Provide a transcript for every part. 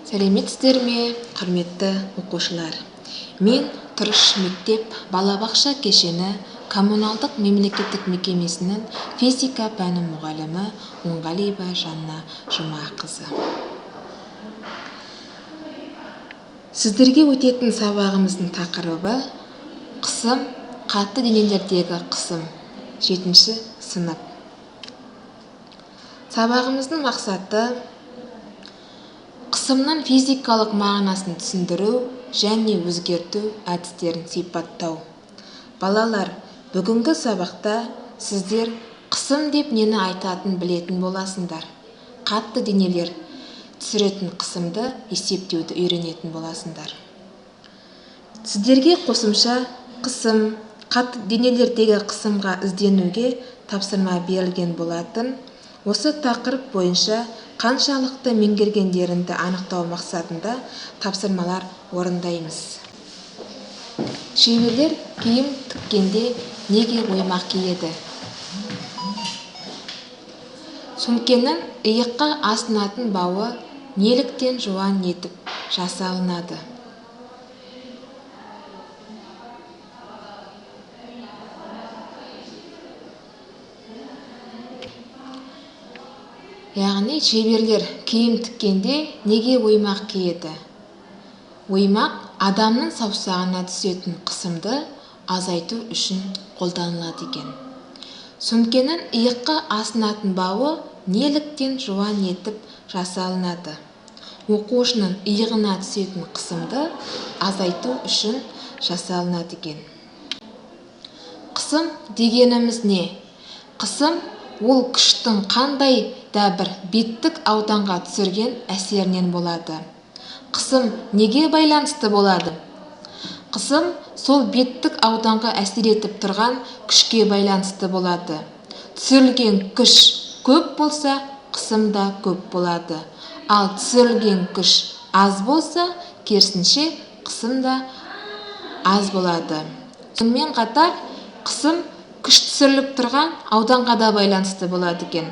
Сәлеметсіздер ме, құрметті оқушылар? Мен Тұрыш мектеп балабақша кешені коммуналдық мемлекеттік мекемесінің физика пәні мұғалімі Оңғалиева Жанна Жұмақызы. Сіздерге өтетін сабағымыздың тақырыбы қысым, қатты денелердегі қысым, 7-ші сынып. Сабағымыздың мақсаты қысымның физикалық мағынасын түсіндіру және өзгерту әдістерін сипаттау. Балалар, бүгінгі сабақта сіздер қысым деп нені айтатын білетін боласыңдар. Қатты денелер түсіретін қысымды есептеуді үйренетін боласыңдар. Сіздерге қосымша қысым, қатты денелердегі қысымға ізденуге тапсырма берілген болатын. Осы тақырып бойынша қаншалықты меңгергендеріңді анықтау мақсатында тапсырмалар орындаймыз. Шеберлер киім тіккенде неге оймақ киеді? Сөмкенің иыққа асынатын бауы неліктен жуан етіп жасалынады? Яғни шеберлер киім тіккенде неге оймақ киеді? Оймақ адамның саусағына түсетін қысымды азайту үшін қолданылады екен. Сөмкенің иыққа асынатын бауы неліктен жуан етіп жасалынады? Оқушының иығына түсетін қысымды азайту үшін жасалынады екен. Қысым дегеніміз не? Қысым ол күштің қандай да бір беттік ауданға түсірген әсерінен болады. Қысым неге байланысты болады? Қысым сол беттік ауданға әсер етіп тұрған күшке байланысты болады. Түсірілген күш көп болса, қысым да көп болады. Ал түсірілген күш аз болса, керісінше қысым да аз болады. Сонымен қатар қысым күш түсіріліп тұрған ауданға да байланысты болады екен.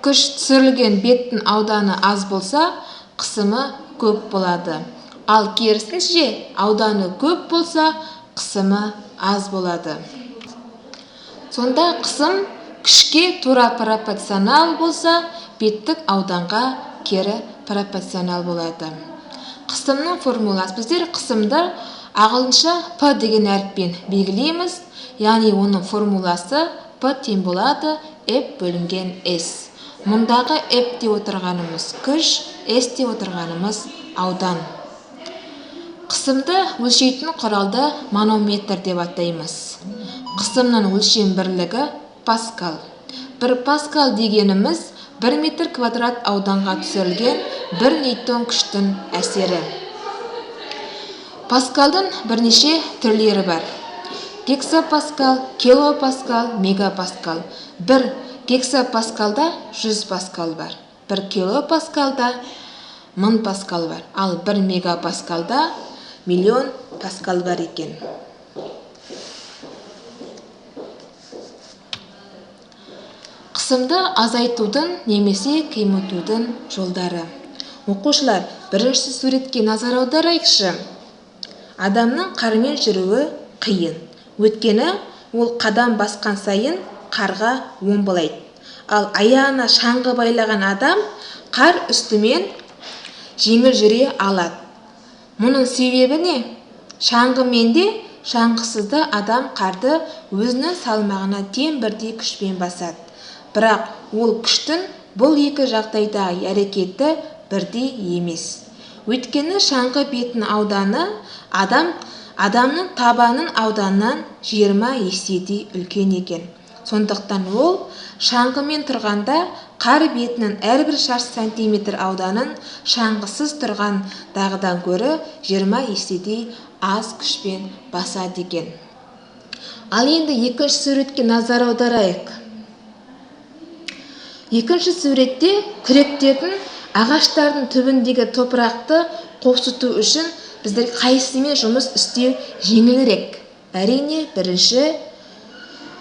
Күш түсірілген беттің ауданы аз болса, қысымы көп болады. Ал керісінше ауданы көп болса, қысымы аз болады. Сонда қысым күшке тура пропорционал болса, беттік ауданға кері пропорционал болады. Қысымның формуласы, біздер қысымды ағылшынша P деген әріппен белгілейміз. Яғни оның формуласы P тең болады F бөлінген S. Мұндағы F деп отырғанымыз күш, S деп отырғанымыз аудан. Қысымды өлшейтін құралды манометр деп атаймыз. Қысымның өлшем бірлігі паскал. 1 паскал дегеніміз 1 метр квадрат ауданға түсірілген 1 ньютон күштің әсері. Паскалдың бірнеше түрлері бар. Гексапаскал, килопаскал, мегапаскал. 1 гексапаскалда 100 паскал бар. 1 килопаскалда 1000 паскал бар. Ал 1 мегапаскалда 1.000.000 паскал бар екен. Қысымды азайтудың немесе кемітудің жолдары. Оқушылар, бірінші суретке назар аударайықшы. Адамның қармен жүруі қиын. Өйткені ол қадам басқан сайын қарға омбылайды. Ал аяғына шаңғы байлаған адам қар үстімен жеңіл жүре алады. Мұның себебі не? Шаңғымен де, шаңғысызда адам қарды өзінің салмағына тең бірдей күшпен басады. Бірақ ол күштің бұл екі жағдайда әрекеті бірдей емес. Өйткені шаңғы бетінің ауданы адамның табанын ауданнан 20 еседей үлкен екен. Сондықтан ол шаңғымен тұрғанда қар бетінің әрбір шаршы сантиметр ауданын шаңғысыз тұрған дағыдан көрі 20 еседей аз күшпен басады екен. Ал енді екінші суретке назар аударайық. Екінші суретте күректердің ағаштардың түбіндегі топырақты қосыту үшін біздер қайсымен жұмыс істеу жеңілірек? Әрине,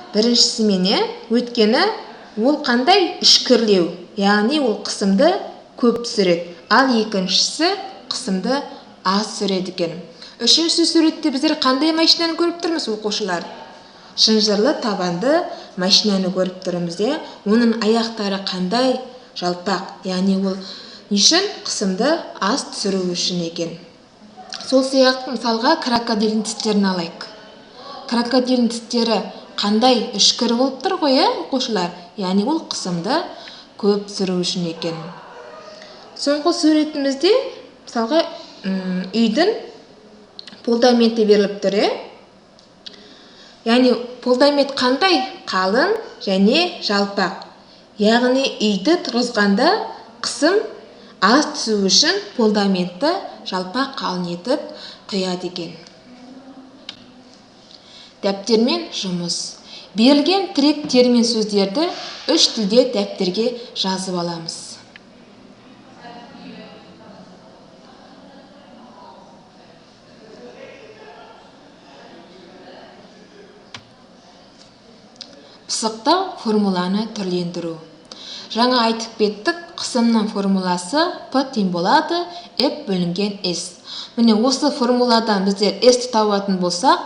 біріншісімен, өйткені ол қандай үшкірлеу, яғни ол қысымды көп түсіреді. Ал екіншісі қысымды аз түсіреді екен. Үшінші суретте біздер қандай машинаны көріп тұрмыз, оқушылар? Шынжырлы табанды машинаны көріп тұрмыз. Оның аяқтары қандай? Жалпақ. Яғни ол үшін қысымды аз түсіру үшін екен. Сол сияқты мысалға крокодилдің тістерін алайық. Крокодилдің тістері қандай? Үшкір болып тұр ғой, оқушылар? Яғни ол қысымды көп түсіру үшін екен. Соңғы суретімізде мысалға үйдің фундаменті беріліп тұр. Яғни фундамент қандай? Қалың және жалпақ. Яғни үйді тұрғызғанда қысым аз түсу үшін фундаментті жалпақ қалың етіп құяды екен. Дәптермен жұмыс. Берілген тірек термин сөздерді үш тілде дәптерге жазып аламыз. Пысықтау формуланы түрлендіру. Жаңа айтып кеттік, қысымның формуласы P тең болады F бөлінген S. Міне осы формуладан біздер S табатын болсақ,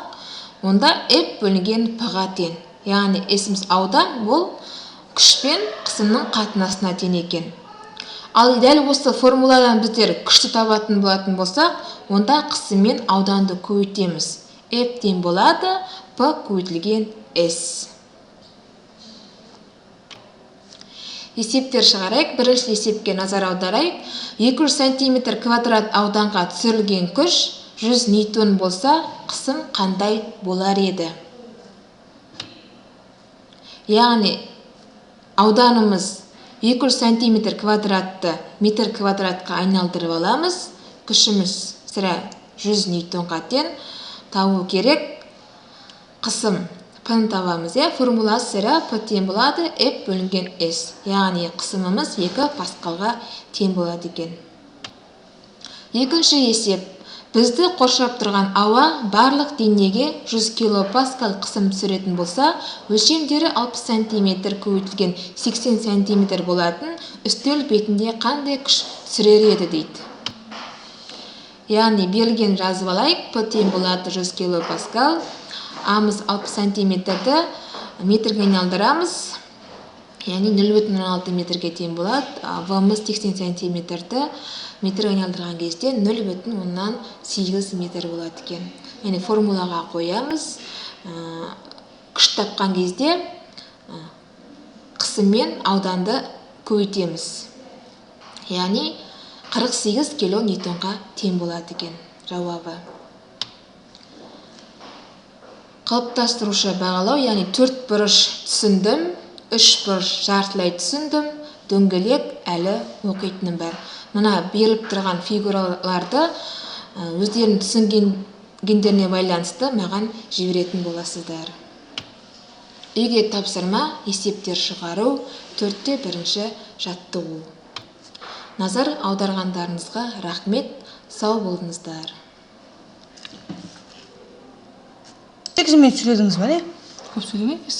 онда F бөлінген P-ға тең. Яғни S-міз аудан, ол күш пен қысымның қатынасына тең екен. Ал дәл осы формуладан біздер күшті табатын болатын болсақ, онда қысым мен ауданды көбейтеміз. F тең болады P көбейтілген S. Есептер шығарайық. Бірінші есепке назар аударайық. 200 см квадрат ауданға түсірілген күш 100 ньютон болса, қысым қандай болар еді? Яғни ауданымыз 200 см квадратты метр квадратқа айналдырып аламыз. Күшіміз сірә 100 ньютонға тең. Табу керек. Қысым P-ны табамыз. Формуласы сірә P тең болады F бөлінген S. Яғни қысымымыз 2 паскалға тең болады екен. Екінші есеп. Бізді қоршап тұрған ауа барлық денеге 100 килопаскал қысым түсіретін болса, өлшемдері 60 см көбейтілген 80 см болатын үстел бетінде қандай күш түсірер еді дейді. Яғни берілген жазып алайық. P тең болады 100 килопаскал. А-мыз 60 сантиметрді метрге айналдырамыз. Яғни 0,16 метрге тең болады. В-мыз 80 сантиметрді метрге айналдырған кезде 0,8 метр болады екен. Яғни формулаға қоямыз. Күш тапқан кезде қысым мен ауданды көбейтеміз. Яғни 48 килоньютонға тең болады екен. Жауабы. Қалыптастырушы бағалау, яғни 4 бұрыш түсіндім, 3 бұрыш жартылай түсіндім, дөңгелек әлі оқитыным бар. Мына беріліп тұрған фигураларды өздерін түсінгендеріне байланысты маған жіберетін боласыздар. Үйге тапсырма, есептер шығару, 4-те 1-ші жаттығу. Назар аударғандарыңызға рахмет, сау болыңыздар. 8 минут сөйледіңіз ба, не? Көп сөйлемейміз.